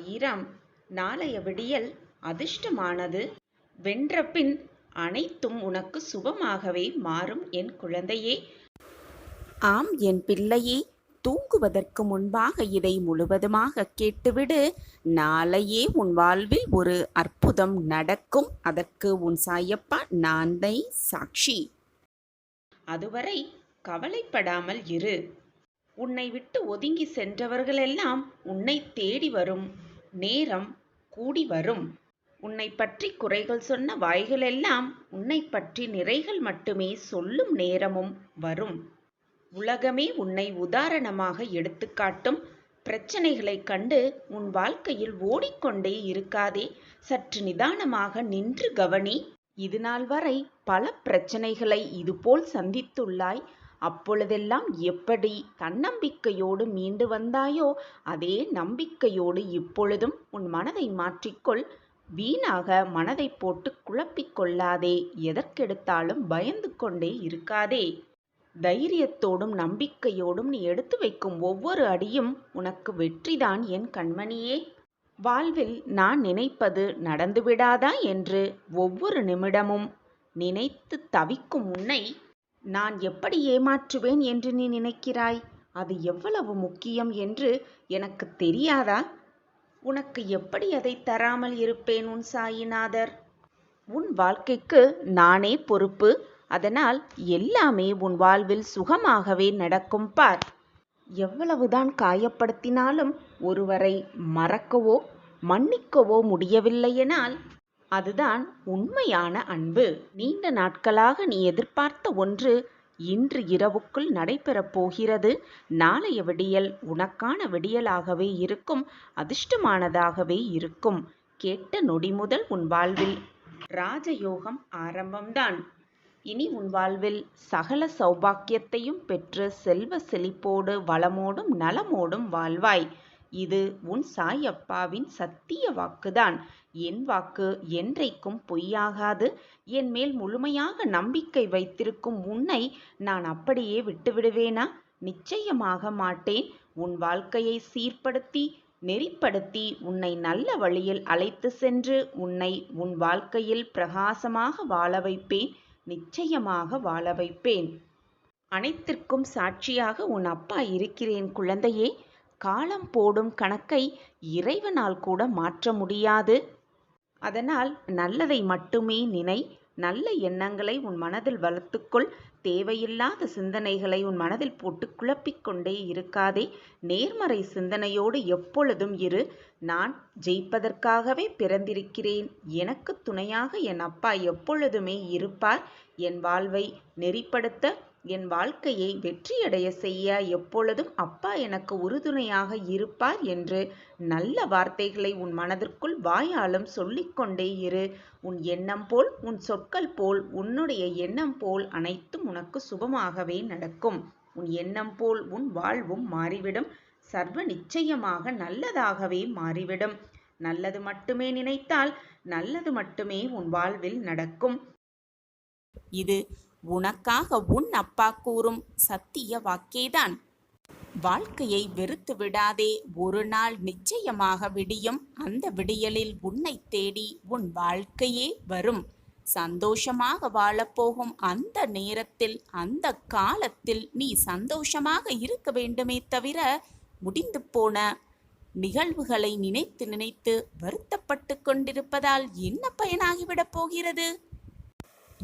சாயிராம். நாளைய விடியல் அதிர்ஷ்டமானது. வென்றபின் அனைத்தும் உனக்கு சுபமாகவே மாறும் என் குழந்தையே. ஆம் என் பிள்ளையே, தூங்குவதற்கு முன்பாக இதை முழுவதுமாக கேட்டுவிடு. நாளையே உன் வாழ்வில் ஒரு அற்புதம் நடக்கும். அதற்கு உன் சாயப்பா நான்தை சாட்சி. அதுவரை கவலைப்படாமல் இரு. உன்னை விட்டு ஒதுங்கி சென்றவர்களெல்லாம் உன்னை தேடி வரும் நேரம் கூடி வரும். உன்னை பற்றி குறைகள் சொன்ன வாய்களெல்லாம் உன்னை பற்றி நிறைகள் மட்டுமே சொல்லும் நேரமும் வரும். உலகமே உன்னை உதாரணமாக எடுத்துக்காட்டும். பிரச்சனைகளைக் கண்டு உன் வாழ்க்கையில் ஓடிக்கொண்டே இருக்காதே. சற்று நிதானமாக நின்று கவனி. இதுநாள் வரை பல பிரச்சனைகளை இதுபோல் சந்தித்துள்ளாய். அப்பொழுதெல்லாம் எப்படி தன்னம்பிக்கையோடு மீண்டு வந்தாயோ அதே நம்பிக்கையோடு இப்பொழுதும் உன் மனதை மாற்றிக்கொள். வீணாக மனதை போட்டு குழப்பிக் கொள்ளாதே. எதற்கெடுத்தாலும் பயந்து கொண்டே இருக்காதே. தைரியத்தோடும் நம்பிக்கையோடும் நீ எடுத்து வைக்கும் ஒவ்வொரு அடியும் உனக்கு வெற்றிதான் என் கண்மணியே. வாழ்வில் நான் நினைப்பது நடந்துவிடாதா என்று ஒவ்வொரு நிமிடமும் நினைத்து தவிக்கும் உன்னை நான் எப்படி ஏமாற்றுவேன் என்று நீ நினைக்கிறாய்? அது எவ்வளவு முக்கியம் என்று எனக்கு தெரியாதா? உனக்கு எப்படி அதை தராமல் இருப்பேன் உன் சாயிநாதர்? உன் வாழ்க்கைக்கு நானே பொறுப்பு. அதனால் எல்லாமே உன் வாழ்வில் சுகமாகவே நடக்கும் பார். எவ்வளவுதான் காயப்படுத்தினாலும் ஒருவரை மறக்கவோ மன்னிக்கவோ முடியவில்லையெனால் அதுதான் உண்மையான அன்பு. நீண்ட நாட்களாக நீ எதிர்பார்த்த ஒன்று இன்று இரவுக்குள் நடைபெறப் போகிறது. நாளைய விடியல் உனக்கான விடியலாகவே இருக்கும். அதிர்ஷ்டமானதாகவே இருக்கும். கேட்ட நொடி முதல் உன் வாழ்வில் ராஜயோகம் ஆரம்பம்தான். இனி உன் வாழ்வில் சகல சௌபாக்கியத்தையும் பெற்று செல்வ செழிப்போடு வளமோடும் நலமோடும் வாழ்வாய். இது உன் சாயப்பாவின் சத்திய வாக்குதான். என் வாக்கு என்றைக்கும் பொய்யாகாது. என் மேல் முழுமையாக நம்பிக்கை வைத்திருக்கும் உன்னை நான் அப்படியே விட்டுவிடுவேனா? நிச்சயமாக மாட்டேன். உன் வாழ்க்கையை சீர்படுத்தி நெறிப்படுத்தி உன்னை நல்ல வழியில் அழைத்து சென்று உன்னை உன் வாழ்க்கையில் பிரகாசமாக வாழ வைப்பேன். நிச்சயமாக வாழ வைப்பேன். அனைத்திற்கும் சாட்சியாக உன் அப்பா இருக்கிறேன் குழந்தையே. காலம் போடும் கணக்கை இறைவனால் கூட மாற்ற முடியாது. அதனால் நல்லதை மட்டுமே நினை. நல்ல எண்ணங்களை உன் மனதில் வளர்த்துக்கொள். தேவையில்லாத சிந்தனைகளை உன் மனதில் போட்டு குழப்பிக்கொண்டே இருக்காதே. நேர்மறை சிந்தனையோடு எப்பொழுதும் இரு. நான் ஜெயிப்பதற்காகவே பிறந்திருக்கிறேன். எனக்கு துணையாக என் அப்பா எப்பொழுதுமே இருப்பார். என் வாழ்வை நெறிப்படுத்த என் வாழ்க்கையை வெற்றியடைய செய்ய எப்பொழுதும் அப்பா எனக்கு உறுதுணையாக இருப்பார் என்று நல்ல வார்த்தைகளை உன் மனதிற்குள் வாயாலும் சொல்லிக்கொண்டே இரு. உன் எண்ணம் போல் உன் சொற்கள் போல் உன்னுடைய எண்ணம் போல் அனைத்தும் உனக்கு சுபமாகவே நடக்கும். உன் எண்ணம் போல் உன் வாழ்வும் மாறிவிடும். சர்வ நிச்சயமாக நல்லதாகவே மாறிவிடும். நல்லது மட்டுமே நினைத்தால் நல்லது மட்டுமே உன் வாழ்வில் நடக்கும். இது உனக்காக உன் அப்பா கூறும் சத்திய வாக்கேதான். வாழ்க்கையை வெறுத்து விடாதே. ஒரு நாள் நிச்சயமாக விடியும். அந்த விடியலில் உன்னை தேடி உன் வாழ்க்கையே வரும். சந்தோஷமாக வாழப்போகும் அந்த நேரத்தில் அந்த காலத்தில் நீ சந்தோஷமாக இருக்க வேண்டுமே தவிர முடிந்து போன நிகழ்வுகளை நினைத்து நினைத்து வருத்தப்பட்டு கொண்டிருப்பதால் என்ன பயனாகிவிடப் போகிறது?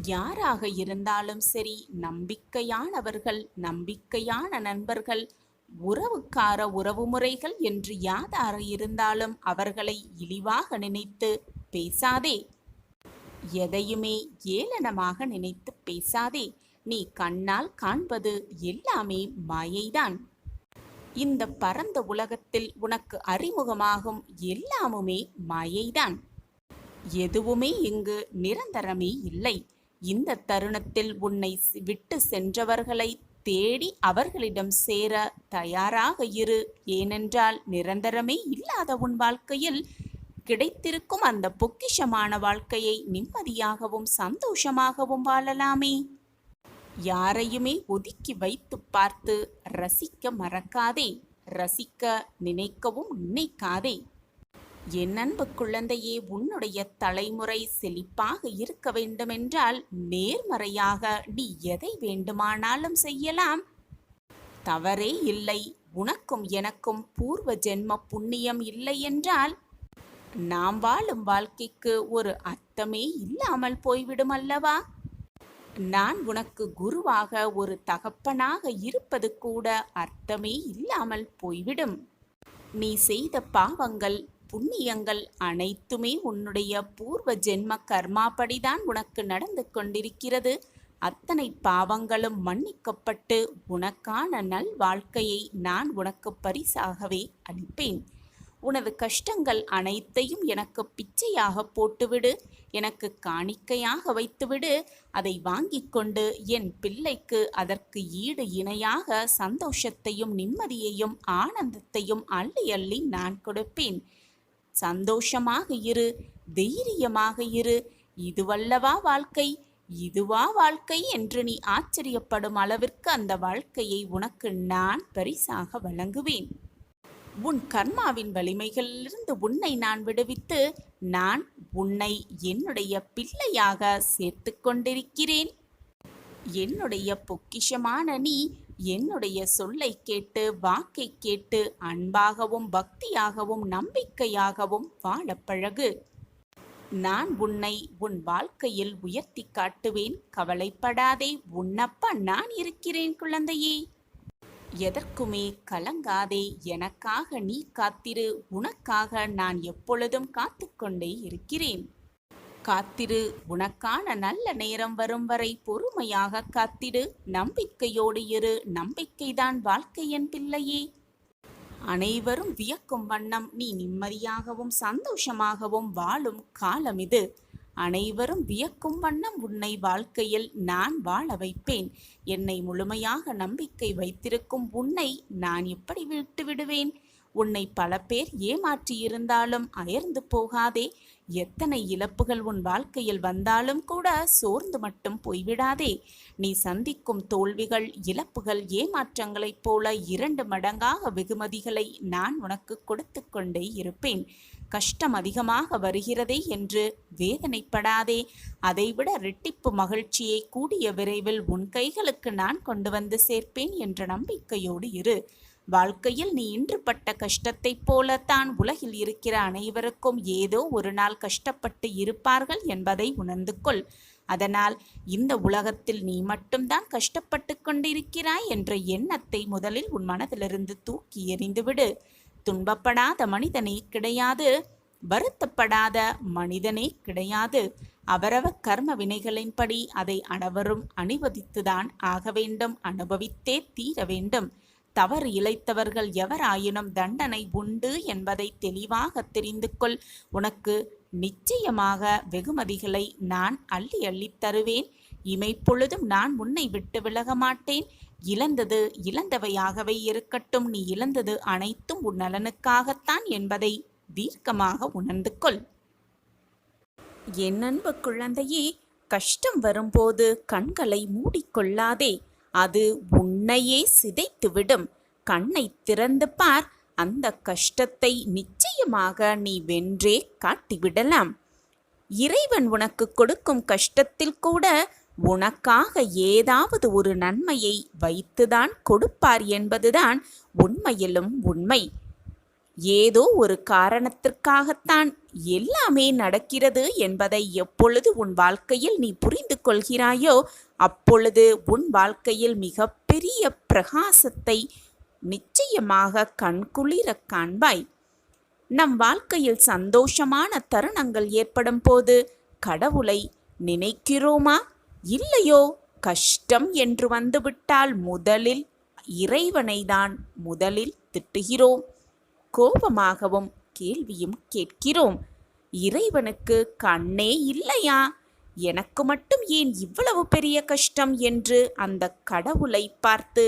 யாராக இருந்தாலும் சரி, நம்பிக்கையானவர்கள், நம்பிக்கையான நண்பர்கள், உறவுக்கார உறவுமுறைகள் என்று யாராக இருந்தாலும் அவர்களை இழிவாக நினைத்து பேசாதே. எதையுமே ஏளனமாக நினைத்து பேசாதே. நீ கண்ணால் காண்பது எல்லாமே மாயைதான். இந்த பரந்த உலகத்தில் உனக்கு அறிமுகமாகும் எல்லாமுமே மாயைதான். எதுவுமே இங்கு நிரந்தரமே இல்லை. இந்த தருணத்தில் உன்னை விட்டு சென்றவர்களை தேடி அவர்களிடம் சேர தயாராக இரு. ஏனென்றால் நிரந்தரமே இல்லாத உன் வாழ்க்கையில் கிடைத்திருக்கும் அந்த பொக்கிஷமான வாழ்க்கையை நிம்மதியாகவும் சந்தோஷமாகவும் வாழலாமே. யாரையுமே ஒதுக்கி வைத்து பார்த்து ரசிக்க மறக்காதே. ரசிக்க நினைக்கவும் நினைக்காதே. என் அன்பு குழந்தையே, உன்னுடைய தலைமுறை செழிப்பாக இருக்க வேண்டுமென்றால் நேர்மறையாக நீ எதை வேண்டுமானாலும் செய்யலாம். தவறே இல்லை. உனக்கும் எனக்கும் பூர்வ ஜென்ம புண்ணியம் இல்லை என்றால் நாம் வாழும் வாழ்க்கைக்கு ஒரு அர்த்தமே இல்லாமல் போய்விடும் அல்லவா? நான் உனக்கு குருவாக ஒரு தகப்பனாக இருப்பது கூட அர்த்தமே இல்லாமல் போய்விடும். நீ செய்த பாவங்கள் புண்ணியங்கள் அனைத்துமே உன்னுடைய பூர்வ ஜென்ம கர்மாப்படிதான் உனக்கு நடந்து கொண்டிருக்கிறது. அத்தனை பாவங்களும் மன்னிக்கப்பட்டு உனக்கான நல் வாழ்க்கையை நான் உனக்கு பரிசாகவே அளிப்பேன். உனது கஷ்டங்கள் அனைத்தையும் எனக்கு பிச்சையாக போட்டுவிடு, எனக்கு காணிக்கையாக வைத்துவிடு. அதை வாங்கி கொண்டு என் பிள்ளைக்கு அதற்கு ஈடு இணையாக சந்தோஷத்தையும் நிம்மதியையும் ஆனந்தத்தையும் அள்ளி அள்ளி நான் கொடுப்பேன். சந்தோஷமாக இரு, தைரியமாக இரு. இதுவல்லவா வாழ்க்கை, இதுவா வாழ்க்கை என்று நீ ஆச்சரியப்படும் அளவிற்கு அந்த வாழ்க்கையை உனக்கு நான் பரிசாக வழங்குவேன். உன் கர்மாவின் வலிமைகளிலிருந்து உன்னை நான் விடுவித்து நான் உன்னை என்னுடைய பிள்ளையாக சேர்த்து கொண்டிருக்கிறேன். என்னுடைய பொக்கிஷமான நீ என்னுடைய சொல்லை கேட்டு வாக்கை கேட்டு அன்பாகவும் பக்தியாகவும் நம்பிக்கையாகவும் வாழ பழகு. நான் உன்னை உன் வாழ்க்கையில் உயர்த்தி காட்டுவேன். கவலைப்படாதே, உன்னப்பா நான் இருக்கிறேன் குழந்தையே. எதற்குமே கலங்காதே. எனக்காக நீ காத்திரு. உனக்காக நான் எப்பொழுதும் காத்து கொண்டே இருக்கிறேன். காத்திரு. உனக்கான நல்ல நேரம் வரும் வரை பொறுமையாக காத்திடு. நம்பிக்கையோடு இரு. நம்பிக்கைதான் வாழ்க்கை என் பிள்ளையே. அனைவரும் வியக்கும் வண்ணம் நீ நிம்மதியாகவும் சந்தோஷமாகவும் வாழும் காலம் இது. அனைவரும் வியக்கும் வண்ணம் உன்னை வாழ்க்கையில் நான் வாழ வைப்பேன். என்னை முழுமையாக நம்பிக்கை வைத்திருக்கும் உன்னை நான் எப்படி விட்டு விடுவேன்? உன்னை பல பேர் ஏமாற்றியிருந்தாலும் அயர்ந்து போகாதே. எத்தனை இழப்புகள் உன் வாழ்க்கையில் வந்தாலும் கூட சோர்ந்து மட்டும் போய்விடாதே. நீ சந்திக்கும் தோல்விகள் இழப்புகள் ஏமாற்றங்களைப் போல 2 மடங்காக வெகுமதிகளை நான் உனக்கு கொடுத்து கொண்டே இருப்பேன். கஷ்டம் அதிகமாக வருகிறதே என்று வேதனைப்படாதே. அதைவிட இரட்டிப்பு மகிழ்ச்சியை கூடிய விரைவில் உன் கைகளுக்கு நான் கொண்டு வந்து சேர்ப்பேன் என்ற நம்பிக்கையோடு இரு. வாழ்க்கையில் நீ இன்று பட்ட கஷ்டத்தைப் போலத்தான் உலகில் இருக்கிற அனைவருக்கும் ஏதோ ஒரு நாள் கஷ்டப்பட்டு இருப்பார்கள் என்பதை உணர்ந்து கொள். அதனால் இந்த உலகத்தில் நீ மட்டும்தான் கஷ்டப்பட்டு கொண்டிருக்கிறாய் என்ற எண்ணத்தை முதலில் உன் மனதிலிருந்து தூக்கி எறிந்துவிடு. துன்பப்படாத மனிதனே கிடையாது, வருத்தப்படாத மனிதனே கிடையாது. அவரவர் கர்ம வினைகளின்படி அதை அனைவரும் அனுபவித்துதான் ஆக வேண்டும், அனுபவித்தே தீர வேண்டும். தவறு இழைத்தவர்கள் எவராயினும் தண்டனை உண்டு என்பதை தெளிவாக தெரிந்து கொள். உனக்கு நிச்சயமாக வெகுமதிகளை நான் அள்ளி அள்ளித் தருவேன். இமைப்பொழுதும் நான் உன்னை விட்டு விலக மாட்டேன். இழந்தது இழந்தவையாகவே இருக்கட்டும். நீ இழந்தது அனைத்தும் உன் நலனுக்காகத்தான் என்பதை தீர்க்கமாக உணர்ந்து கொள். என் அன்பு குழந்தையே, கஷ்டம் வரும்போது கண்களை மூடிக்கொள்ளாதே. அது உன்னையே சிதைத்துவிடும். கண்ணை திறந்து பார். அந்த கஷ்டத்தை நிச்சயமாக நீ வென்றே காட்டிவிடலாம். இறைவன் உனக்கு கொடுக்கும் கஷ்டத்தில் கூட உனக்காக ஏதாவது ஒரு நன்மையை வைத்துதான் கொடுப்பார் என்பதுதான் உண்மையிலும் உண்மை. ஏதோ ஒரு காரணத்திற்காகத்தான் எல்லாமே நடக்கிறது என்பதை எப்பொழுது உன் வாழ்க்கையில் நீ புரிந்து கொள்கிறாயோ அப்பொழுது உன் வாழ்க்கையில் மிகப்பெரிய பிரகாசத்தை நிச்சயமாக கண்குளிர காண்பாய். நம் வாழ்க்கையில் சந்தோஷமான தருணங்கள் ஏற்படும் போது கடவுளை நினைக்கிறோமா இல்லையோ? கஷ்டம் என்று வந்துவிட்டால் முதலில் இறைவனை தான் முதலில் திட்டுகிறோம். கோபமாகவும் கேள்வியும் கேட்கிறோம். இறைவனுக்கு கண்ணே இல்லையா? எனக்கு மட்டும் ஏன் இவ்வளவு பெரிய கஷ்டம் என்று அந்த கடவுளை பார்த்து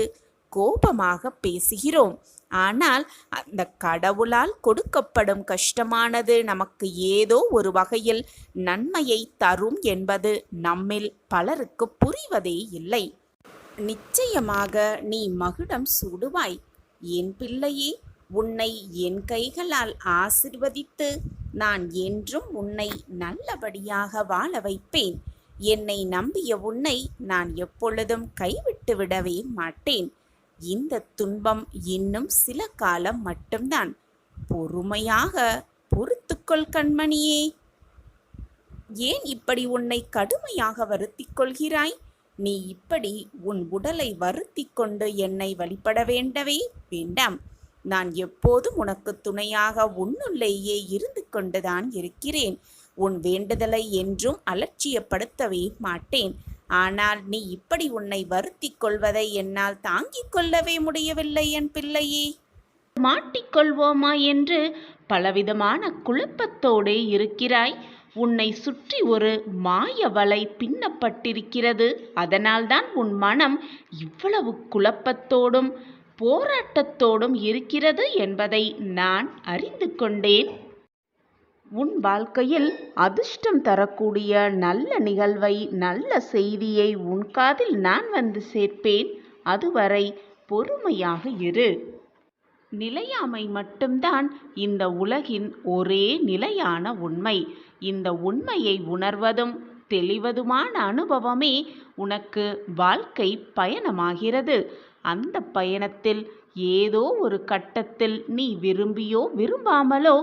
கோபமாக பேசுகிறோம். ஆனால் அந்த கடவுளால் கொடுக்கப்படும் கஷ்டமானது நமக்கு ஏதோ ஒரு வகையில் நன்மையை தரும் என்பது நம்மில் பலருக்கு புரிவதே இல்லை. நிச்சயமாக நீ மகுடம் சூடுவாய். என் பிள்ளையே, உன்னை என் கைகளால் ஆசிர்வதித்து நான் என்றும் உன்னை நல்லபடியாக வாழ வைப்பேன். என்னை நம்பிய உன்னை நான் எப்பொழுதும் கைவிட்டு விடவே மாட்டேன். இந்த துன்பம் இன்னும் சில காலம் மட்டும்தான். பொறுமையாக பொறுத்துக்கொள் கண்மணியே. ஏன் இப்படி உன்னை கடுமையாக வருத்திக் கொள்கிறாய்? நீ இப்படி உன் உடலை வருத்திக் கொண்டு என்னை வழிபட வேண்டவே வேண்டாம். நான் எப்போதும் உனக்கு துணையாக உன்னுள்ளேயே இருந்து கொண்டுதான் இருக்கிறேன். உன் வேண்டுதலை என்றும் அலட்சியப்படுத்தவே மாட்டேன். ஆனால் நீ இப்படி உன்னை வருத்திக் கொள்வதை என்னால் தாங்கிக் கொள்ளவே முடியவில்லை என் பிள்ளையே. மாட்டிக்கொள்வோமா என்று பலவிதமான குழப்பத்தோடே இருக்கிறாய். உன்னை சுற்றி ஒரு மாய வலை பின்னப்பட்டிருக்கிறது. அதனால்தான் உன் மனம் இவ்வளவு குழப்பத்தோடும் போராட்டத்தோடும் இருக்கிறது என்பதை நான் அறிந்து கொண்டேன். உன் வாழ்க்கையில் அதிர்ஷ்டம் தரக்கூடிய நல்ல நிகழ்வை, நல்ல செய்தியை உன் காதில் நான் வந்து சேர்ப்பேன். அதுவரை பொறுமையாக இரு. நிலையாமை மட்டும்தான் இந்த உலகின் ஒரே நிலையான உண்மை. இந்த உண்மையை உணர்வதும் தெளிவதுமான அனுபவமே உனக்கு வாழ்க்கை பயணமாகிறது. அந்த பயணத்தில் ஏதோ ஒரு கட்டத்தில் நீ விரும்பியோ விரும்பாமலோ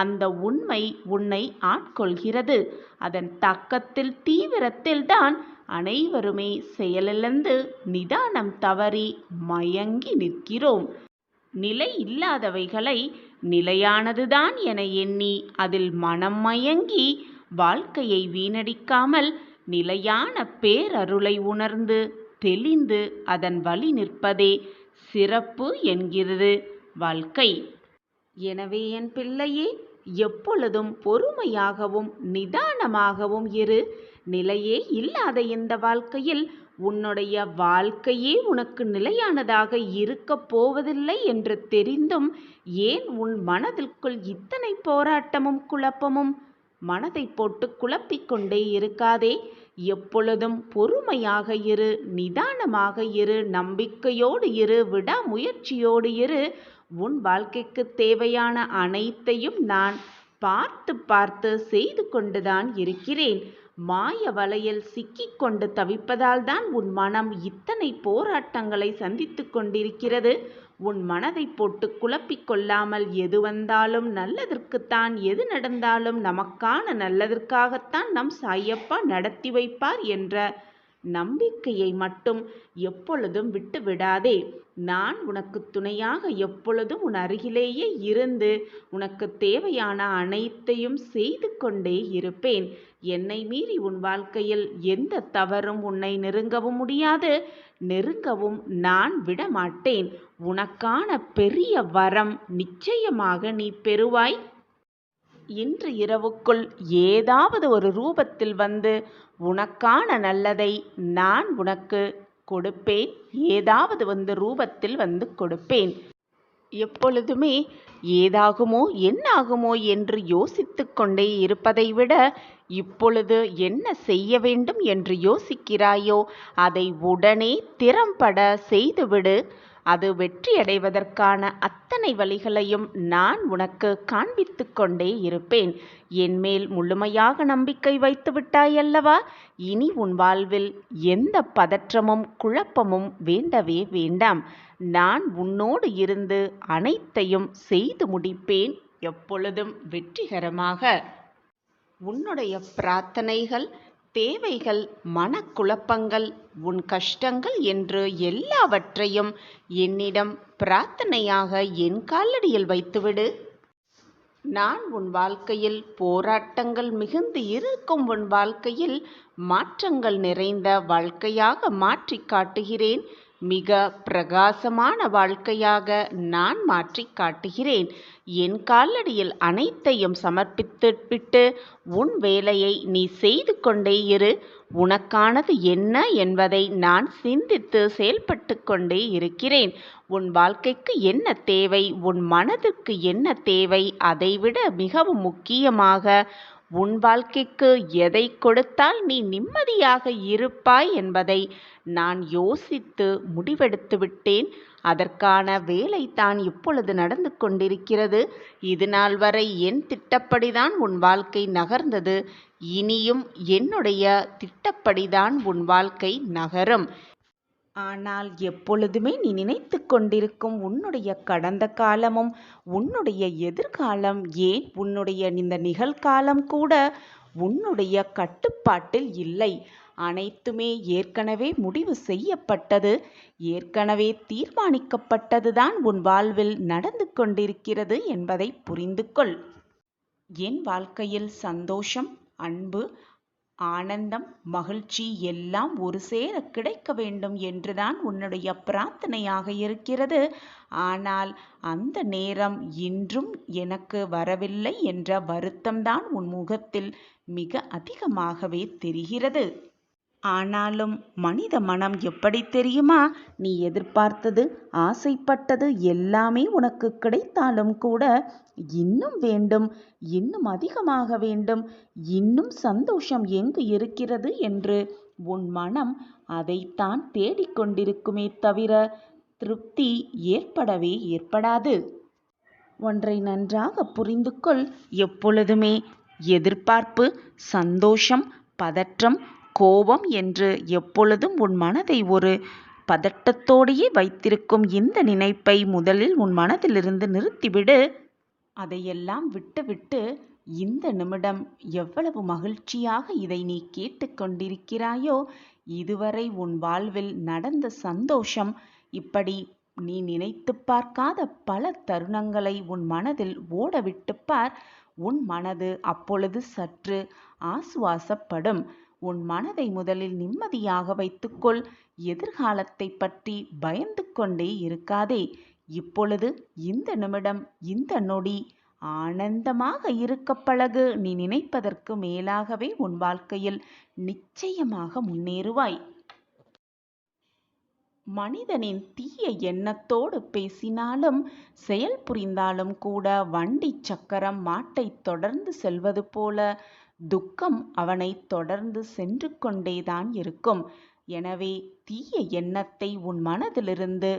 அந்த உண்மை உன்னை ஆட்கொள்கிறது. அதன் தாக்கத்தில் தீவிரத்தில் தான் அனைவருமே செயலிழந்து நிதானம் தவறி மயங்கி நிற்கிறோம். நிலை இல்லாதவைகளை நிலையானதுதான் என எண்ணி அதில் மனம் மயங்கி வாழ்க்கையை வீணடிக்காமல் நிலையான பேரருளை உணர்ந்து தெளிந்து அதன் வழி நிற்பதே சிறப்பு என்கிறது வாழ்க்கை. எனவே என் பிள்ளையே, எப்பொழுதும் பொறுமையாகவும் நிதானமாகவும் இரு. நிலையே இல்லாத இந்த வாழ்க்கையில் உன்னுடைய வாழ்க்கையே உனக்கு நிலையானதாக இருக்கப் போவதில்லை என்று தெரிந்தும் ஏன் உன் மனதிற்குள் இத்தனை போராட்டமும் குழப்பமும்? மனதை போட்டு குழப்பிக்கொண்டே இருக்காதே. எப்பொழுதும் பொறுமையாக இரு, நிதானமாக இரு, நம்பிக்கையோடு இரு, விடாமுயற்சியோடு இரு. உன் வாழ்க்கைக்கு தேவையான அனைத்தையும் நான் பார்த்து பார்த்து செய்து கொண்டுதான் இருக்கிறேன். மாய வலையில் சிக்கிக்கொண்டு தவிப்பதால் தான் உன் மனம் இத்தனை போராட்டங்களை சந்தித்து கொண்டிருக்கிறது. உன் மனதை போட்டு குழப்பிக்கொள்ளாமல் எது வந்தாலும் நல்லதற்குத்தான், எது நடந்தாலும் நமக்கான நல்லதற்காகத்தான் நம் சாயப்பா நடத்தி வைப்பார் என்ற நம்பிக்கையை மட்டும் எப்பொழுதும் விட்டு விடாதே. நான் உனக்கு துணையாக எப்பொழுதும் உன் அருகிலேயே இருந்து உனக்கு தேவையான அனைத்தையும் செய்து கொண்டே இருப்பேன். என்னை மீறி உன் வாழ்க்கையில் எந்த தவறும் உன்னை நெருங்கவும் முடியாது, நெருங்கவும் நான் விடமாட்டேன். உனக்கான பெரிய வரம் நிச்சயமாக நீ பெறுவாய். இன்று இரவுக்குள் ஏதாவது ஒரு ரூபத்தில் வந்து உனக்கான நல்லதை நான் உனக்கு கொடுப்பேன். ஏதாவது ரூபத்தில் வந்து கொடுப்பேன். எப்பொழுதுமே ஏதாகுமோ என்னாகுமோ என்று யோசித்து கொண்டே இருப்பதை விட இப்பொழுது என்ன செய்ய வேண்டும் என்று யோசிக்கிறாயோ அதை உடனே திறம்பட செய்துவிடு. அது வெற்றியடைவதற்கான அத்தனை வழிகளையும் நான் உனக்கு காண்பித்து கொண்டே இருப்பேன். என்மேல் முழுமையாக நம்பிக்கை வைத்து விட்டாயல்லவா? இனி உன் வாழ்வில் எந்த பதற்றமும் குழப்பமும் வேண்டவே வேண்டாம். நான் உன்னோடு இருந்து அனைத்தையும் செய்து முடிப்பேன், எப்பொழுதும் வெற்றிகரமாக. உன்னுடைய பிரார்த்தனைகள், தேவைகள், மனக்குழப்பங்கள், உன் கஷ்டங்கள் என்று எல்லாவற்றையும் என்னிடம் பிரார்த்தனையாக என் காலடியில் வைத்துவிடு. நான் உன் வாழ்க்கையில் போராட்டங்கள் மிகுந்து இருக்கும் உன் வாழ்க்கையில் மாற்றங்கள் நிறைந்த வாழ்க்கையாக மாற்றி காட்டுகிறேன். மிக பிரகாசமான வாழ்க்கையாக நான் மாற்றி காட்டுகிறேன். என் காலடியில் அனைத்தையும் சமர்ப்பித்துவிட்டு உன் வேலையை நீ செய்து கொண்டே இரு. உனக்கானது என்ன என்பதை நான் சிந்தித்து செயல்பட்டு கொண்டே இருக்கிறேன். உன் வாழ்க்கைக்கு என்ன தேவை, உன் மனதிற்கு என்ன தேவை, அதைவிட மிகவும் முக்கியமாக உன் வாழ்க்கைக்கு எதை கொடுத்தால் நீ நிம்மதியாக இருப்பாய் என்பதை நான் யோசித்து முடிவெடுத்து விட்டேன். அதற்கான வேலை தான் இப்பொழுது நடந்து கொண்டிருக்கிறது. இது நாள் வரை என் திட்டப்படிதான் உன் வாழ்க்கை நகர்ந்தது. இனியும் என்னுடைய திட்டப்படிதான் உன் வாழ்க்கை நகரும். ஆனால் எப்பொழுதுமே நீ நினைத்து கொண்டிருக்கும் உன்னுடைய கடந்த காலமும் உன்னுடைய எதிர்காலம், ஏன் உன்னுடைய இந்த நிகழ்காலம் கூட உன்னுடைய கட்டுப்பாட்டில் இல்லை. அனைத்துமே ஏற்கனவே முடிவு செய்யப்பட்டது, ஏற்கனவே தீர்மானிக்கப்பட்டதுதான் உன் வாழ்வில் நடந்து கொண்டிருக்கிறது என்பதை புரிந்து கொள். என் வாழ்க்கையில் சந்தோஷம், அன்பு, ஆனந்தம், மகிழ்ச்சி எல்லாம் ஒரு சேர கிடைக்க வேண்டும் என்றுதான் உன்னுடைய பிரார்த்தனையாக இருக்கிறது. ஆனால் அந்த நேரம் இன்றும் எனக்கு வரவில்லை என்ற வருத்தம்தான் உன் முகத்தில் மிக அதிகமாகவே தெரிகிறது. ஆனாலும் மனித மனம் எப்படி தெரியுமா? நீ எதிர்பார்த்தது, ஆசைப்பட்டது எல்லாமே உனக்கு கிடைத்தாலும் கூட இன்னும் வேண்டும், இன்னும் அதிகமாக வேண்டும், இன்னும் சந்தோஷம் எங்கு இருக்கிறது என்று உன் மனம் அதைத்தான் தேடிக்கொண்டிருக்குமே தவிர திருப்தி ஏற்படவே ஏற்படாது. ஒன்றை நன்றாக புரிந்து கொள். எப்பொழுதுமே எதிர்பார்ப்பு, சந்தோஷம், பதற்றம், கோபம் என்று எப்பொழுதும் உன் மனதை ஒரு பதட்டத்தோடையே வைத்திருக்கும் இந்த நினைப்பை முதலில் உன் மனதிலிருந்து நிறுத்திவிடு. அதையெல்லாம் விட்டுவிட்டு இந்த நிமிடம் எவ்வளவு மகிழ்ச்சியாக இதை நீ கேட்டுக்கொண்டிருக்கிறாயோ, இதுவரை உன் வாழ்வில் நடந்த சந்தோஷம், இப்படி நீ நினைத்து பார்க்காத பல தருணங்களை உன் மனதில் ஓடவிட்டு பார். உன் மனது அப்பொழுது சற்று ஆசுவாசப்படும். உன் மனதை முதலில் நிம்மதியாக வைத்துக்கொள். எதிர்காலத்தை பற்றி பயந்து கொண்டே இருக்காதே. இப்பொழுது இந்த நிமிடம், இந்த நொடி ஆனந்தமாக இருக்க பழகு. நீ நினைப்பதற்கு மேலாகவே உன் வாழ்க்கையில் நிச்சயமாக முன்னேறுவாய். மனிதனின் தீய எண்ணத்தோடு பேசினாலும் செயல் புரிந்தாலும் கூட வண்டி சக்கரம் மாட்டை தொடர்ந்து செல்வது போல துக்கம் அவனை தொடர்ந்து சென்று கொண்டேதான் இருக்கும். எனவே தீய எண்ணத்தை உன் மனதிலிருந்து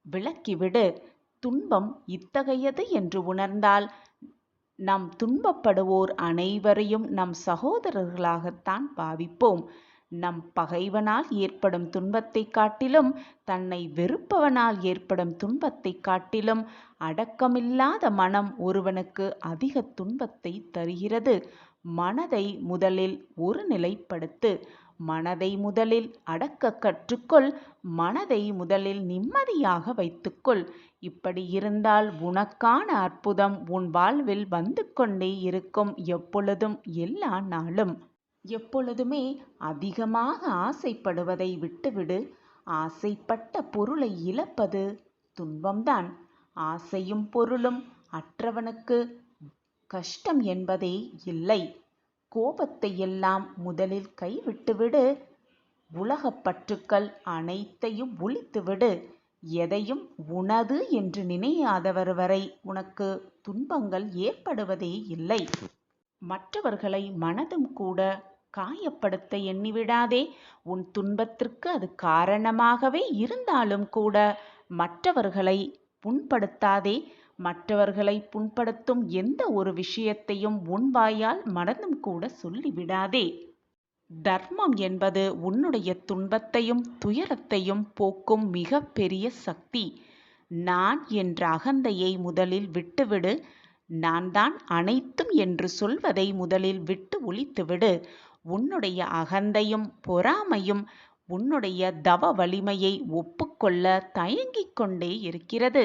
விலக்கிவிடு. துன்பம் இத்தகையது என்று உணர்ந்தால் நம் துன்பப்படுவோர் அனைவரையும் நம் சகோதரர்களாகத்தான் பாவிப்போம். நம் பகைவனால் ஏற்படும் துன்பத்தை காட்டிலும், தன்னை வெறுப்பவனால் ஏற்படும் துன்பத்தை காட்டிலும் அடக்கமில்லாத மனம் ஒருவனுக்கு அதிக துன்பத்தை தருகிறது. மனதை முதலில் ஒரு நிலைப்படுத்து. மனதை முதலில் அடக்க கற்றுக்கொள். மனதை முதலில் நிம்மதியாக வைத்துக்கொள். இப்படி இருந்தால் உனக்கான அற்புதம் உன் வாழ்வில் வந்து கொண்டே இருக்கும். எப்பொழுதும், எல்லா நாளும். எப்பொழுதுமே அதிகமாக ஆசைப்படுவதை விட்டுவிடு. ஆசைப்பட்ட பொருளை இழப்பது துன்பம்தான். ஆசையும் பொருளும் அற்றவனுக்கு கஷ்டம் என்பதே இல்லை. கோபத்தை எல்லாம் முதலில் கைவிட்டுவிடு. உலகப் பற்றுக்கள் அனைத்தையும் ஒழித்துவிடு. எதையும் உனது என்று நினையாதவர் வரை உனக்கு துன்பங்கள் ஏற்படுவதே இல்லை. மற்றவர்களை மனதும் கூட காயப்படுத்த எண்ணிவிடாதே. உன் துன்பத்திற்கு அது காரணமாகவே இருந்தாலும் கூட மற்றவர்களை புண்படுத்தாதே. மற்றவர்களை புண்படுத்தும் எந்த ஒரு விஷயத்தையும் உன் வாயால் மனதும் கூட சொல்லிவிடாதே. தர்மம் என்பது உன்னுடைய துன்பத்தையும் துயரத்தையும் போக்கும் மிக பெரிய சக்தி. நான் என்ற அகந்தையை முதலில் விட்டுவிடு. நான் தான் அனைத்தும் என்று சொல்வதை முதலில் விட்டு ஒழித்துவிடு. உன்னுடைய அகந்தையும் பொறாமையும் உன்னுடைய தவ வலிமையை ஒப்புக்கொள்ள தயங்கிக் கொண்டே இருக்கிறது.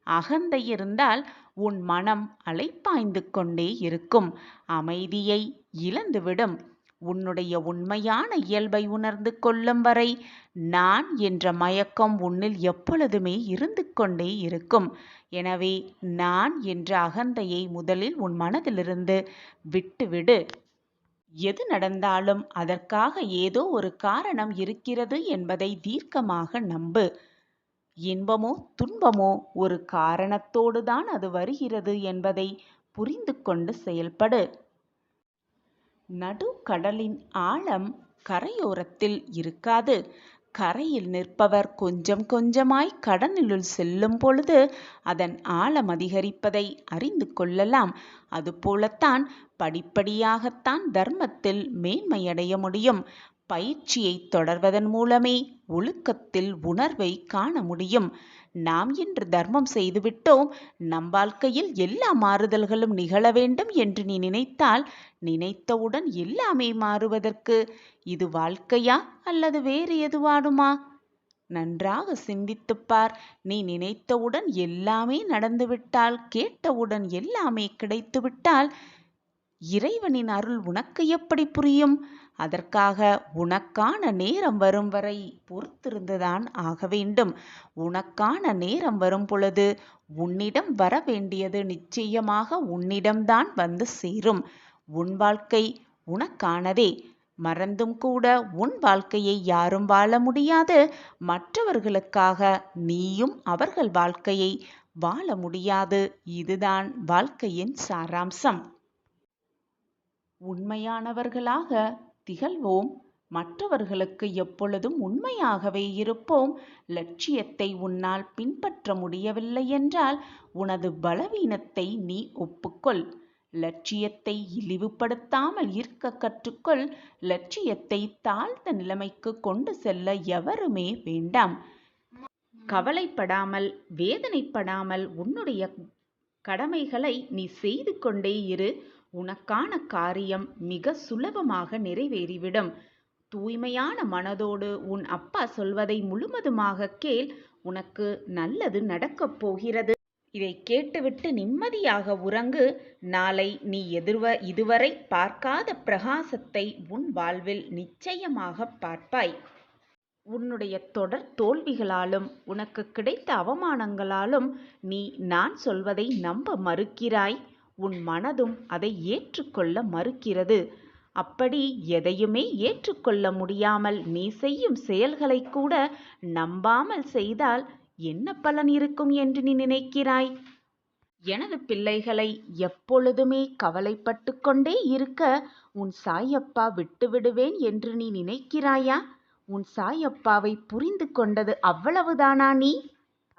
அகந்தை இருந்தால் உன் மனம் அலைப்பாய்ந்து கொண்டே இருக்கும். அமைதியை இழந்துவிடும். உன்னுடைய உண்மையான இயல்பை உணர்ந்து கொள்ளும் வரை நான் என்ற மயக்கம் உன்னில் எப்பொழுதுமே இருந்து கொண்டே இருக்கும். எனவே நான் என்ற அகந்தையை முதலில் உன் மனதிலிருந்து விட்டுவிடு. எது நடந்தாலும் அதற்காக ஏதோ ஒரு காரணம் இருக்கிறது என்பதை தீர்க்கமாக நம்பு. இன்பமோ துன்பமோ ஒரு காரணத்தோடு தான் அது வருகிறது என்பதை புரிந்து கொண்டு செயல்படு. நடுக்கடலின் ஆழம் கரையோரத்தில் இருக்காது. கரையில் நிற்பவர் கொஞ்சம் கொஞ்சமாய் கடலினுள் செல்லும் பொழுது அதன் ஆழம் அதிகரிப்பதை அறிந்து கொள்ளலாம். அதுபோலத்தான் படிப்படியாகத்தான் தர்மத்தில் மேன்மையடைய முடியும். பயிற்சியை தொடர்வதன் மூலமே ஒழுக்கத்தில் உணர்வை காண முடியும். நாம் இன்று தர்மம் செய்துவிட்டோம், நம் வாழ்க்கையில் எல்லா மாறுதல்களும் நிகழ வேண்டும் என்று நீ நினைத்தால், நினைத்தவுடன் எல்லாமே மாறுவதற்கு இது வாழ்க்கையா அல்லது வேறு எதுவாடுமா? நன்றாக சிந்தித்துப்பார். நீ நினைத்தவுடன் எல்லாமே நடந்துவிட்டால், கேட்டவுடன் எல்லாமே கிடைத்துவிட்டால், இறைவனின் அருள் உனக்கு எப்படி புரியும்? அதற்காக உனக்கான நேரம் வரும் வரை பொறுத்திருந்துதான் ஆக வேண்டும். உனக்கான நேரம் வரும் பொழுது உன்னிடம் வர வேண்டியது நிச்சயமாக உன்னிடம்தான் வந்து சேரும். உன் வாழ்க்கை உனக்கானதே. மறந்தும் கூட உன் வாழ்க்கையை யாரும் வாழ முடியாது. மற்றவர்களுக்காக நீயும் அவர்கள் வாழ்க்கையை வாழ முடியாது. இதுதான் வாழ்க்கையின் சாராம்சம். உண்மையானவர்களாக திகழ்வோம். மற்றவர்களுக்கு எப்பொழுதும் உண்மையாகவே இருப்போம். லட்சியத்தை உன்னால் பின்பற்ற முடியவில்லை என்றால் உனது பலவீனத்தை நீ ஒப்புக்கொள். லட்சியத்தை இழிவுபடுத்தாமல் இருக்க கற்றுக்கொள். லட்சியத்தை தாழ்ந்த நிலைமைக்கு கொண்டு செல்ல எவருமே வேண்டாம். கவலைப்படாமல், வேதனைப்படாமல் உன்னுடைய கடமைகளை நீ செய்து கொண்டே இரு. உனக்கான காரியம் மிக சுலபமாக நிறைவேறிவிடும். தூய்மையான மனதோடு உன் அப்பா சொல்வதை முழுவதுமாக கேள். உனக்கு நல்லது நடக்கப் போகிறது. இதை கேட்டுவிட்டு நிம்மதியாக உறங்கு. நாளை நீ இதுவரை பார்க்காத பிரகாசத்தை உன் வாழ்வில் நிச்சயமாக பார்ப்பாய். உன்னுடைய தொடர் தோல்விகளாலும் உனக்கு கிடைத்த அவமானங்களாலும் நீ நான் சொல்வதை நம்ப மறுக்கிறாய். உன் மனதும் அதை ஏற்றுக்கொள்ள மறுக்கிறது. அப்படி எதையுமே ஏற்றுக்கொள்ள முடியாமல் நீ செய்யும் செயல்களை கூட நம்பாமல் செய்தால் என்ன பலன் இருக்கும் என்று நீ நினைக்கிறாய்? எனது பிள்ளைகளை எப்பொழுதுமே கவலைப்பட்டு கொண்டே இருக்க உன் சாயப்பா விட்டுவிடுவேன் என்று நீ நினைக்கிறாயா? உன் சாயப்பாவை புரிந்து கொண்டது அவ்வளவுதானா நீ?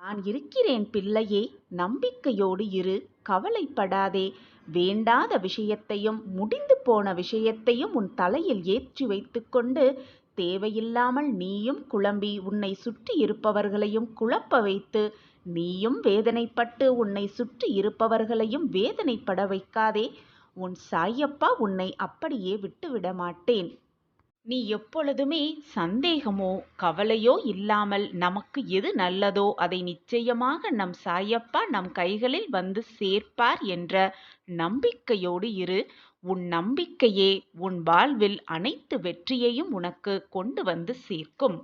நான் இருக்கிறேன் பிள்ளையே, நம்பிக்கையோடு இரு, கவலைப்படாதே. வேண்டாத விஷயத்தையும் முடிந்து போன விஷயத்தையும் உன் தலையில் ஏற்றி வைத்துக்கொண்டு தேவையில்லாமல் நீயும் குழம்பி உன்னை சுற்றி இருப்பவர்களையும் குழப்ப வைத்து நீயும் வேதனைப்பட்டு உன்னை சுற்றி இருப்பவர்களையும் வேதனைப்பட வைக்காதே. உன் சாயப்பா உன்னை அப்படியே விட்டுவிட மாட்டேன். நீ எப்பொழுதுமே சந்தேகமோ கவலையோ இல்லாமல் நமக்கு எது நல்லதோ அதை நிச்சயமாக நம் சாயப்பா நம் கைகளில் வந்து சேர்ப்பார் என்ற நம்பிக்கையோடு இரு. உன் நம்பிக்கையே உன் வாழ்வில் அனைத்து வெற்றியையும் உனக்கு கொண்டு வந்து சேர்க்கும்.